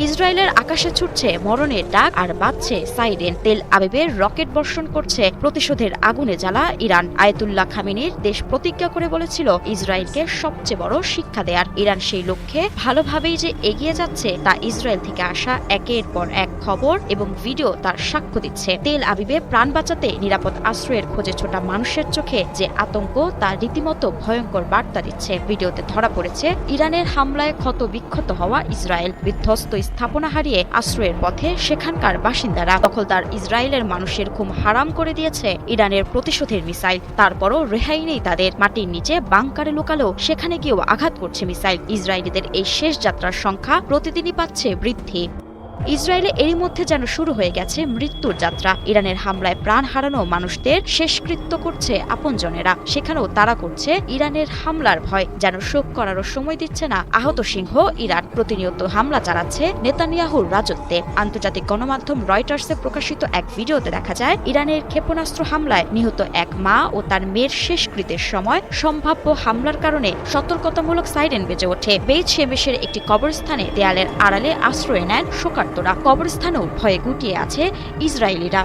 ইসরায়েলের আকাশে ছুটছে মরণের ডাক আর বাজছে সাইরেন। তেল আবিবের রকেট বর্ষণ করছে প্রতিশোধের আগুনে জ্বালা ইরান। আয়াতুল্লাহ খামেনির দেশ প্রতিজ্ঞা করে বলেছিল ইসরায়েলকে সবচেয়ে বড় শিক্ষা দেয়ার। ইরান সেই লক্ষ্যে ভালোভাবেই যে এগিয়ে যাচ্ছে তা ইসরায়েল থেকে আসা একের পর এক খবর এবং ভিডিও তার সাক্ষ্য দিচ্ছে। তেল আবিবে প্রাণ বাঁচাতে নিরাপদ আশ্রয়ের খোঁজে ছোটা মানুষের চোখে যে আতঙ্ক তা রীতিমতো ভয়ঙ্কর বার্তা দিচ্ছে। ভিডিওতে ধরা পড়েছে ইরানের হামলায় ক্ষত বিক্ষত হওয়া ইসরায়েল, বিধ্বস্ত স্থাপনা হারিয়ে আশ্রয়ের পথে সেখানকার বাসিন্দারা। দখলদার ইসরায়েলের মানুষের ঘুম হারাম করে দিয়েছে ইরানের প্রতিশোধের মিসাইল। তারপরও রেহাই নেই তাদের। মাটির নিচে বাংকারে লুকালেও সেখানে গিয়েও আঘাত করছে মিসাইল। ইসরায়েলিদের এই শেষ যাত্রার সংখ্যা প্রতিদিনই পাচ্ছে বৃদ্ধি। ইসরায়েলে এরই মধ্যে যেন শুরু হয়ে গেছে মৃত্যুর যাত্রা। ইরানের হামলায় প্রাণ হারানো মানুষদের শেষকৃত্য করছে আপনজনেরা। সেখানেও তারা করছে ইরানের হামলার ভয়। যেন শোক করারও সময় দিচ্ছে না আহত সিংহ ইরান। প্রতিনিয়ত হামলা চালাচ্ছে নেতানিয়াহুর রাজত্বে। আন্তর্জাতিক গণমাধ্যম রয়টার্সে প্রকাশিত এক ভিডিওতে দেখা যায় ইরানের ক্ষেপণাস্ত্র হামলায় নিহত এক মা ও তার মেয়ের শেষকৃত্যের সময় সম্ভাব্য হামলার কারণে সতর্কতামূলক সাইরেন বেজে ওঠে। বেইত শেমেশের একটি কবরস্থানে দেয়ালের আড়ালে আশ্রয় নেন শোকার্তরা। কবরস্থানেও ভয়ে গুটিয়ে আছে ইসরায়েলিরা।